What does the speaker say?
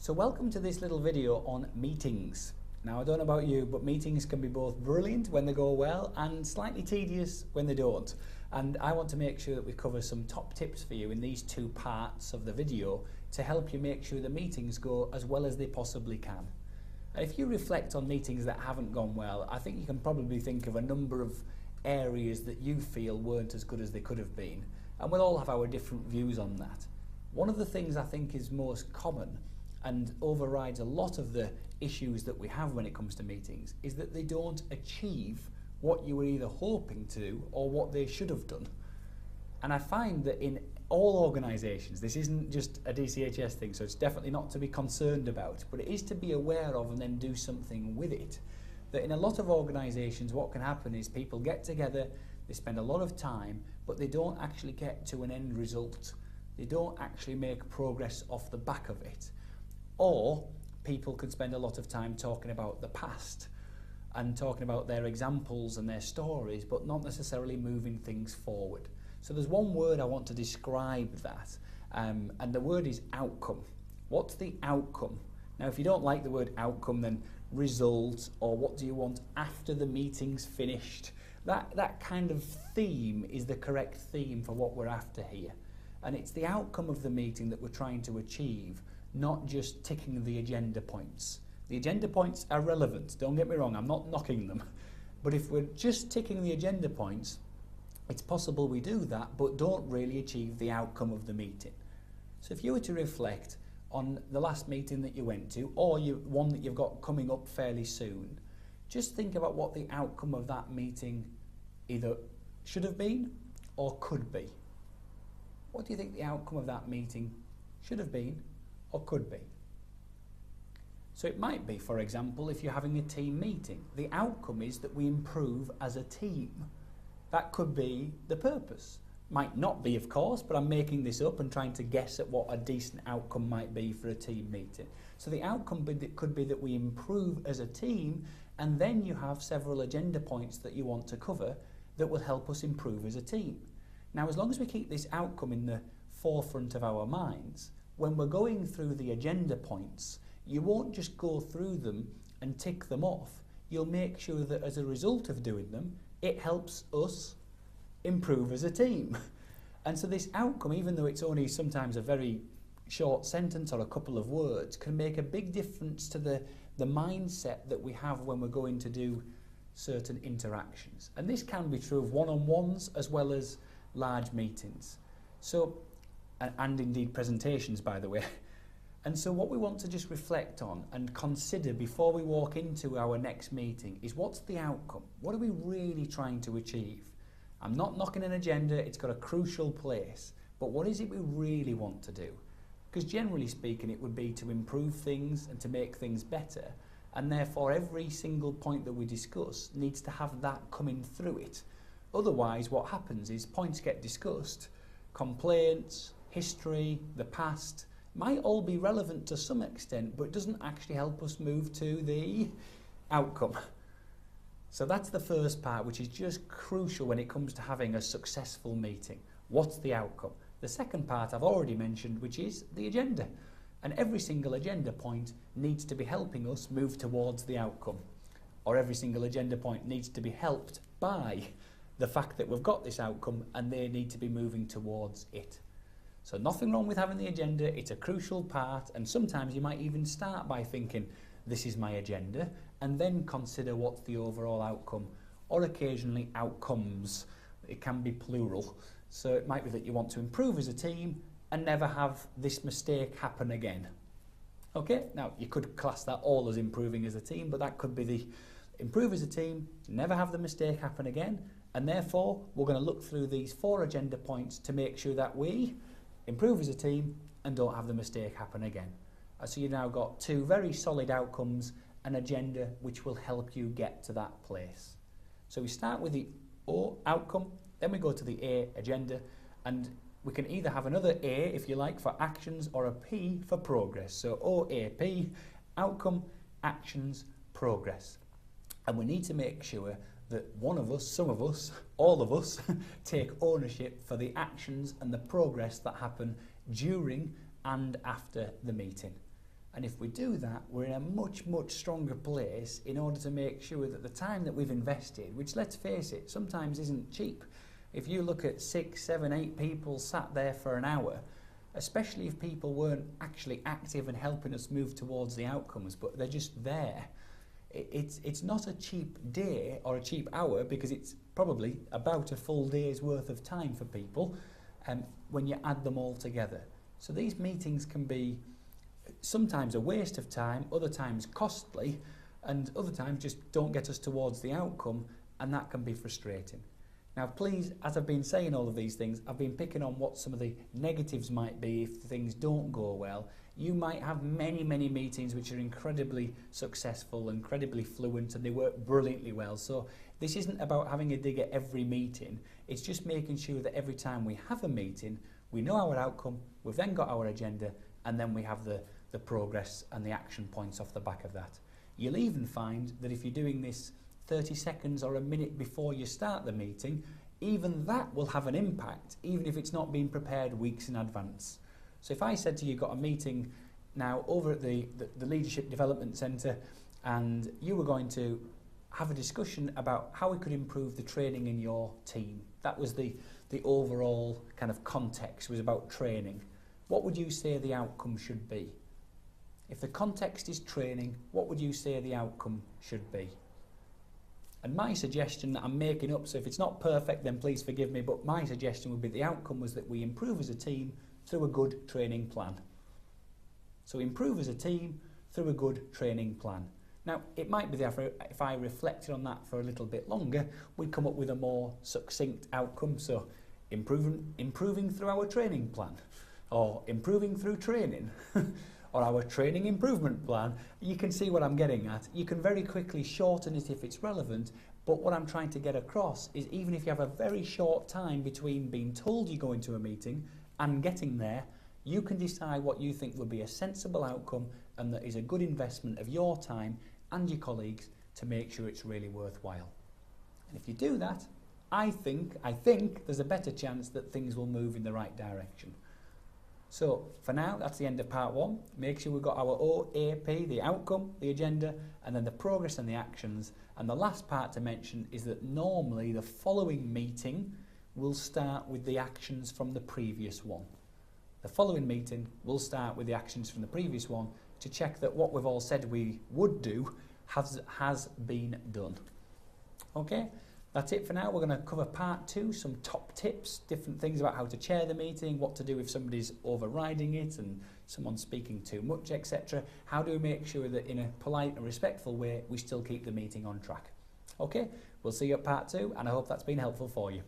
So welcome to this little video on meetings. Now I don't know about you, but meetings can be both brilliant when they go well and slightly tedious when they don't. And I want to make sure that we cover some top tips for you in these two parts of the video to help you make sure the meetings go as well as they possibly can. And if you reflect on meetings that haven't gone well, I think you can probably think of a number of areas that you feel weren't as good as they could have been. And we'll all have our different views on that. One of the things I think is most common and overrides a lot of the issues that we have when it comes to meetings is that they don't achieve what you were either hoping to or what they should have done. And I find that in all organisations, this isn't just a DCHS thing, so it's definitely not to be concerned about, but it is to be aware of and then do something with it. That in a lot of organisations, what can happen is people get together, they spend a lot of time, but they don't actually get to an end result. They don't actually make progress off the back of it. Or people can spend a lot of time talking about the past and talking about their examples and their stories, but not necessarily moving things forward. So there's one word I want to describe that, and the word is outcome. What's the outcome? Now, if you don't like the word outcome, then result, or what do you want after the meeting's finished? That kind of theme is the correct theme for what we're after here. And it's the outcome of the meeting that we're trying to achieve, not just ticking the agenda points. The agenda points are relevant, don't get me wrong, I'm not knocking them. But if we're just ticking the agenda points, it's possible we do that, but don't really achieve the outcome of the meeting. So if you were to reflect on the last meeting that you went to, or one that you've got coming up fairly soon, just think about what the outcome of that meeting either should have been or could be. What do you think the outcome of that meeting should have been or could be? So it might be, for example, if you're having a team meeting, the outcome is that we improve as a team. That could be the purpose. Might not be, of course, but I'm making this up and trying to guess at what a decent outcome might be for a team meeting. So the outcome could be that we improve as a team, and then you have several agenda points that you want to cover that will help us improve as a team. Now, as long as we keep this outcome in the forefront of our minds, when we're going through the agenda points, you won't just go through them and tick them off. You'll make sure that as a result of doing them, it helps us improve as a team. And so this outcome, even though it's only sometimes a very short sentence or a couple of words, can make a big difference to the mindset that we have when we're going to do certain interactions. And this can be true of one-on-ones as well as large meetings. So, and indeed presentations, by the way. And so what we want to just reflect on and consider before we walk into our next meeting is, what's the outcome? What are we really trying to achieve? I'm not knocking an agenda, it's got a crucial place, but what is it we really want to do? Because generally speaking, it would be to improve things and to make things better, and therefore every single point that we discuss needs to have that coming through it. Otherwise, what happens is points get discussed, complaints, history, the past, might all be relevant to some extent, but it doesn't actually help us move to the outcome. So that's the first part, which is just crucial when it comes to having a successful meeting. What's the outcome? The second part I've already mentioned, which is the agenda. And every single agenda point needs to be helping us move towards the outcome. Or every single agenda point needs to be helped by the fact that we've got this outcome and they need to be moving towards it. So nothing wrong with having the agenda, it's a crucial part, and sometimes you might even start by thinking, this is my agenda, and then consider what's the overall outcome, or occasionally outcomes. It can be plural. So it might be that you want to improve as a team and never have this mistake happen again. Okay, now you could class that all as improving as a team, but that could be the improve as a team, never have the mistake happen again, and therefore we're going to look through these 4 agenda points to make sure that we improve as a team and don't have the mistake happen again. So you've now got 2 very solid outcomes, an agenda which will help you get to that place. So we start with the O, outcome, then we go to the A, agenda, and we can either have another A, if you like, for actions, or a P for progress. So OAP, outcome, actions, progress. And we need to make sure that one of us, some of us, all of us, take ownership for the actions and the progress that happen during and after the meeting. And if we do that, we're in a much, much stronger place in order to make sure that the time that we've invested, which, let's face it, sometimes isn't cheap. If you look at 6, 7, 8 people sat there for an hour, especially if people weren't actually active and helping us move towards the outcomes, but they're just there, it's not a cheap day or a cheap hour, because it's probably about a full day's worth of time for people when you add them all together. So these meetings can be sometimes a waste of time, other times costly, and other times just don't get us towards the outcome, and that can be frustrating. Now please, as I've been saying all of these things, I've been picking on what some of the negatives might be if things don't go well. You might have many, many meetings which are incredibly successful, incredibly fluent, and they work brilliantly well. So this isn't about having a dig at every meeting, it's just making sure that every time we have a meeting, we know our outcome, we've then got our agenda, and then we have the progress and the action points off the back of that. You'll even find that if you're doing this 30 seconds or a minute before you start the meeting, even that will have an impact, even if it's not been prepared weeks in advance. So if I said to you, got a meeting now over at the Leadership Development Centre, and you were going to have a discussion about how we could improve the training in your team. That was the overall kind of context, was about training. What would you say the outcome should be? If the context is training, what would you say the outcome should be? And my suggestion that I'm making up, so if it's not perfect then please forgive me, but my suggestion would be the outcome was that we improve as a team through a good training plan. So improve as a team through a good training plan. Now it might be that if I reflected on that for a little bit longer, we'd come up with a more succinct outcome. So improving through our training plan, or improving through training, or our training improvement plan. You can see what I'm getting at. You can very quickly shorten it if it's relevant, but what I'm trying to get across is even if you have a very short time between being told you're going to a meeting and getting there, you can decide what you think would be a sensible outcome and that is a good investment of your time and your colleagues to make sure it's really worthwhile. And if you do that, I think there's a better chance that things will move in the right direction. So for now, that's the end of part 1. Make sure we've got our OAP, the outcome, the agenda, and then the progress and the actions. And the last part to mention is that normally the following meeting will start with the actions from the previous one. The following meeting will start with the actions from the previous one to check that what we've all said we would do has been done. Okay? That's it for now. We're going to cover part 2, some top tips, different things about how to chair the meeting, what to do if somebody's overriding it and someone's speaking too much, etc. How do we make sure that in a polite and respectful way we still keep the meeting on track? Okay, we'll see you at part 2, and I hope that's been helpful for you.